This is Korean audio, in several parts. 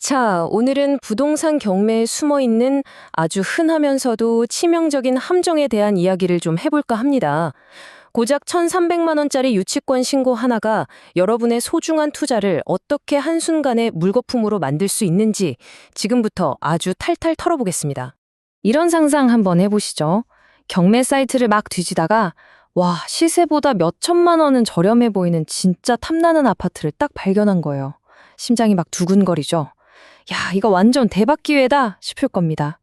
자, 오늘은 부동산 경매에 숨어 있는 아주 흔하면서도 치명적인 함정에 대한 이야기를 좀 해볼까 합니다. 고작 1,300만 원짜리 유치권 신고 하나가 여러분의 소중한 투자를 어떻게 한순간에 물거품으로 만들 수 있는지 지금부터 아주 탈탈 털어보겠습니다. 이런 상상 한번 해보시죠. 경매 사이트를 막 뒤지다가 와, 시세보다 몇 천만 원은 저렴해 보이는 진짜 탐나는 아파트를 딱 발견한 거예요. 심장이 막 두근거리죠. 야, 이거 완전 대박 기회다 싶을 겁니다.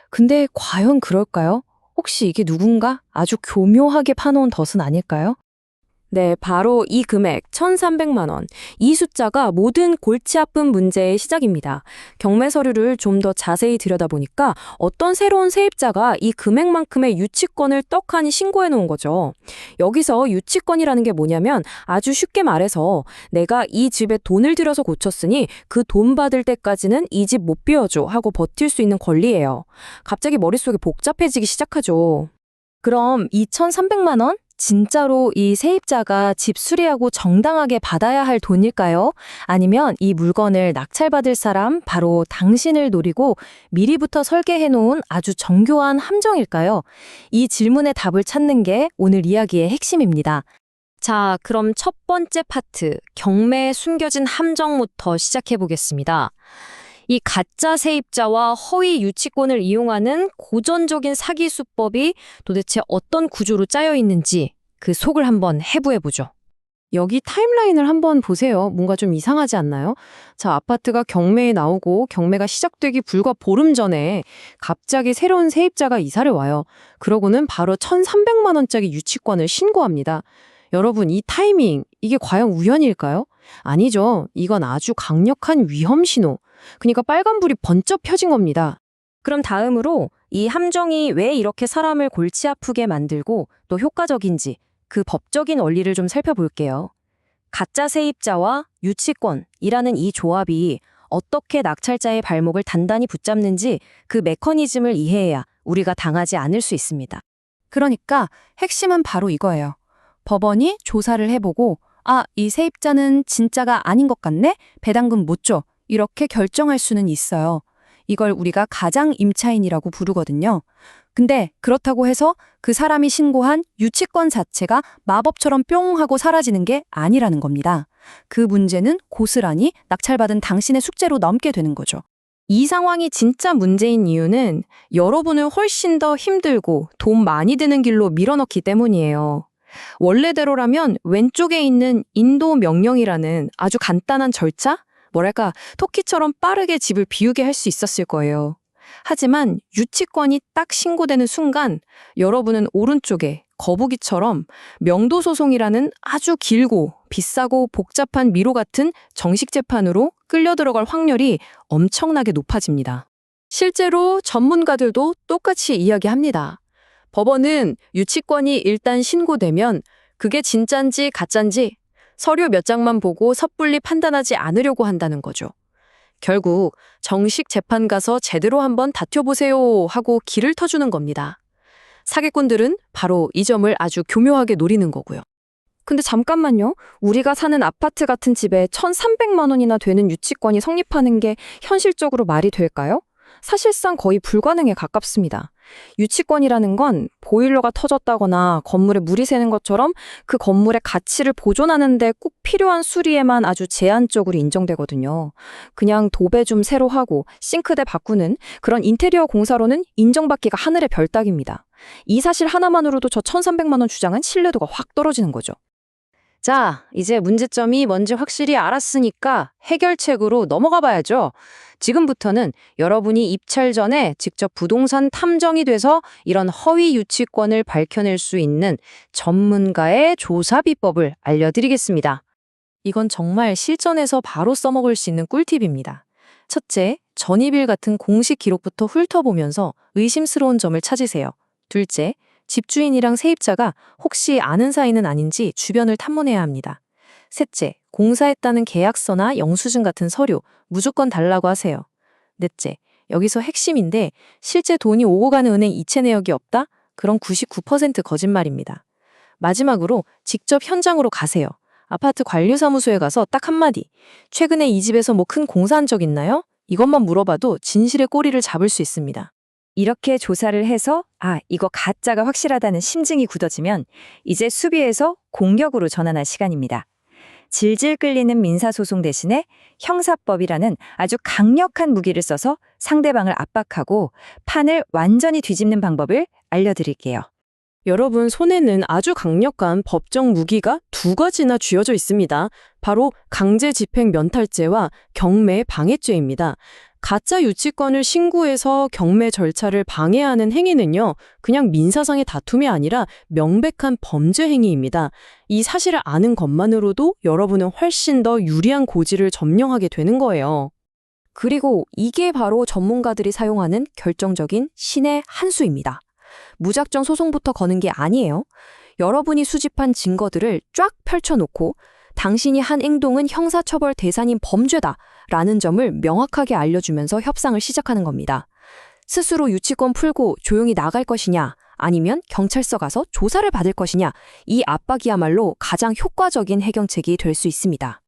근데 과연 그럴까요? 혹시 이게 누군가 아주 교묘하게 파놓은 덫은 아닐까요? 네, 바로 이 금액 1,300만 원. 이 숫자가 모든 골치 아픈 문제의 시작입니다. 경매 서류를 좀 더 자세히 들여다보니까 어떤 새로운 세입자가 이 금액만큼의 유치권을 떡하니 신고해 놓은 거죠. 여기서 유치권이라는 게 뭐냐면 아주 쉽게 말해서 내가 이 집에 돈을 들여서 고쳤으니 그 돈 받을 때까지는 이 집 못 비워줘 하고 버틸 수 있는 권리예요. 갑자기 머릿속이 복잡해지기 시작하죠. 그럼 2,300만 원? 진짜로 이 세입자가 집 수리하고 정당하게 받아야 할 돈일까요? 아니면 이 물건을 낙찰받을 사람, 바로 당신을 노리고 미리부터 설계해 놓은 아주 정교한 함정일까요? 이 질문의 답을 찾는 게 오늘 이야기의 핵심입니다. 자, 그럼 첫 번째 파트, 경매에 숨겨진 함정부터 시작해 보겠습니다. 이 가짜 세입자와 허위 유치권을 이용하는 고전적인 사기 수법이 도대체 어떤 구조로 짜여 있는지 그 속을 한번 해부해보죠. 여기 타임라인을 한번 보세요. 뭔가 좀 이상하지 않나요? 자, 아파트가 경매에 나오고 경매가 시작되기 불과 보름 전에 갑자기 새로운 세입자가 이사를 와요. 그러고는 바로 1,300만 원짜리 유치권을 신고합니다. 여러분, 이 타이밍, 이게 과연 우연일까요? 아니죠. 이건 아주 강력한 위험 신호. 그러니까 빨간불이 번쩍 펴진 겁니다. 그럼 다음으로 이 함정이 왜 이렇게 사람을 골치 아프게 만들고 또 효과적인지 그 법적인 원리를 좀 살펴볼게요. 가짜 세입자와 유치권이라는 이 조합이 어떻게 낙찰자의 발목을 단단히 붙잡는지 그 메커니즘을 이해해야 우리가 당하지 않을 수 있습니다. 그러니까 핵심은 바로 이거예요. 법원이 조사를 해보고 이 세입자는 진짜가 아닌 것 같네? 배당금 못 줘. 이렇게 결정할 수는 있어요. 이걸 우리가 가장 임차인이라고 부르거든요. 근데 그렇다고 해서 그 사람이 신고한 유치권 자체가 마법처럼 뿅 하고 사라지는 게 아니라는 겁니다. 그 문제는 고스란히 낙찰받은 당신의 숙제로 넘게 되는 거죠. 이 상황이 진짜 문제인 이유는 여러분을 훨씬 더 힘들고 돈 많이 드는 길로 밀어넣기 때문이에요. 원래대로라면 왼쪽에 있는 인도 명령이라는 아주 간단한 절차? 뭐랄까, 토끼처럼 빠르게 집을 비우게 할 수 있었을 거예요. 하지만 유치권이 딱 신고되는 순간 여러분은 오른쪽에 거북이처럼 명도소송이라는 아주 길고 비싸고 복잡한 미로 같은 정식 재판으로 끌려 들어갈 확률이 엄청나게 높아집니다. 실제로 전문가들도 똑같이 이야기합니다. 법원은 유치권이 일단 신고되면 그게 진짠지 가짠지 서류 몇 장만 보고 섣불리 판단하지 않으려고 한다는 거죠. 결국 정식 재판 가서 제대로 한번 다퉈보세요 하고 길을 터주는 겁니다. 사기꾼들은 바로 이 점을 아주 교묘하게 노리는 거고요. 근데 잠깐만요. 우리가 사는 아파트 같은 집에 1,300만 원이나 되는 유치권이 성립하는 게 현실적으로 말이 될까요? 사실상 거의 불가능에 가깝습니다. 유치권이라는 건 보일러가 터졌다거나 건물에 물이 새는 것처럼 그 건물의 가치를 보존하는 데 꼭 필요한 수리에만 아주 제한적으로 인정되거든요. 그냥 도배 좀 새로 하고 싱크대 바꾸는 그런 인테리어 공사로는 인정받기가 하늘의 별 따기입니다. 이 사실 하나만으로도 저 1,300만 원 주장은 신뢰도가 확 떨어지는 거죠. 자, 이제 문제점이 뭔지 확실히 알았으니까 해결책으로 넘어가 봐야죠. 지금부터는 여러분이 입찰 전에 직접 부동산 탐정이 돼서 이런 허위 유치권을 밝혀낼 수 있는 전문가의 조사 비법을 알려드리겠습니다. 이건 정말 실전에서 바로 써먹을 수 있는 꿀팁입니다. 첫째, 전입일 같은 공식 기록부터 훑어보면서 의심스러운 점을 찾으세요. 둘째, 집주인이랑 세입자가 혹시 아는 사이는 아닌지 주변을 탐문해야 합니다. 셋째, 공사했다는 계약서나 영수증 같은 서류 무조건 달라고 하세요. 넷째, 여기서 핵심인데 실제 돈이 오고 가는 은행 이체 내역이 없다? 그럼 99% 거짓말입니다. 마지막으로 직접 현장으로 가세요. 아파트 관리사무소에 가서 딱 한마디. 최근에 이 집에서 뭐 큰 공사한 적 있나요? 이것만 물어봐도 진실의 꼬리를 잡을 수 있습니다. 이렇게 조사를 해서 이거 가짜가 확실하다는 심증이 굳어지면 이제 수비에서 공격으로 전환할 시간입니다. 질질 끌리는 민사소송 대신에 형사법이라는 아주 강력한 무기를 써서 상대방을 압박하고 판을 완전히 뒤집는 방법을 알려드릴게요. 여러분 손에는 아주 강력한 법정 무기가 두 가지나 쥐어져 있습니다. 바로 강제집행 면탈죄와 경매 방해죄입니다. 가짜 유치권을 신고해서 경매 절차를 방해하는 행위는요, 그냥 민사상의 다툼이 아니라 명백한 범죄 행위입니다. 이 사실을 아는 것만으로도 여러분은 훨씬 더 유리한 고지를 점령하게 되는 거예요. 그리고 이게 바로 전문가들이 사용하는 결정적인 신의 한 수입니다. 무작정 소송부터 거는 게 아니에요. 여러분이 수집한 증거들을 쫙 펼쳐놓고 당신이 한 행동은 형사처벌 대상인 범죄다라는 점을 명확하게 알려주면서 협상을 시작하는 겁니다. 스스로 유치권 풀고 조용히 나갈 것이냐, 아니면 경찰서 가서 조사를 받을 것이냐, 이 압박이야말로 가장 효과적인 해결책이 될 수 있습니다.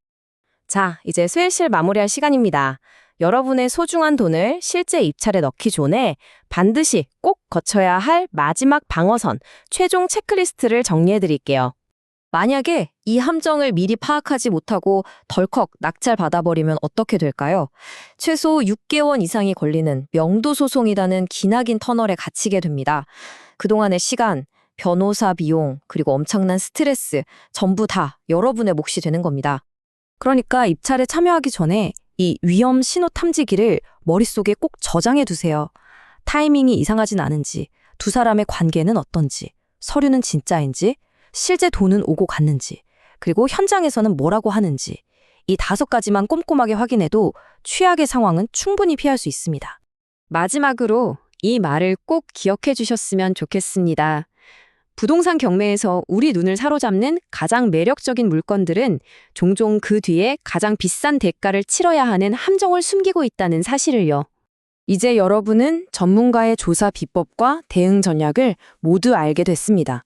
자, 이제 수혜실 마무리할 시간입니다. 여러분의 소중한 돈을 실제 입찰에 넣기 전에 반드시 꼭 거쳐야 할 마지막 방어선, 최종 체크리스트를 정리해 드릴게요. 만약에 이 함정을 미리 파악하지 못하고 덜컥 낙찰받아버리면 어떻게 될까요? 최소 6개월 이상이 걸리는 명도 소송이라는 기나긴 터널에 갇히게 됩니다. 그동안의 시간, 변호사 비용, 그리고 엄청난 스트레스, 전부 다 여러분의 몫이 되는 겁니다. 그러니까 입찰에 참여하기 전에 이 위험 신호 탐지기를 머릿속에 꼭 저장해 두세요. 타이밍이 이상하진 않은지, 두 사람의 관계는 어떤지, 서류는 진짜인지, 실제 돈은 오고 갔는지, 그리고 현장에서는 뭐라고 하는지, 이 5가지만 꼼꼼하게 확인해도 최악의 상황은 충분히 피할 수 있습니다. 마지막으로 이 말을 꼭 기억해 주셨으면 좋겠습니다. 부동산 경매에서 우리 눈을 사로잡는 가장 매력적인 물건들은 종종 그 뒤에 가장 비싼 대가를 치러야 하는 함정을 숨기고 있다는 사실을요. 이제 여러분은 전문가의 조사 비법과 대응 전략을 모두 알게 됐습니다.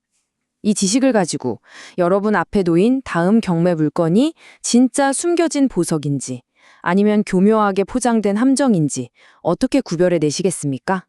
이 지식을 가지고 여러분 앞에 놓인 다음 경매 물건이 진짜 숨겨진 보석인지 아니면 교묘하게 포장된 함정인지 어떻게 구별해 내시겠습니까?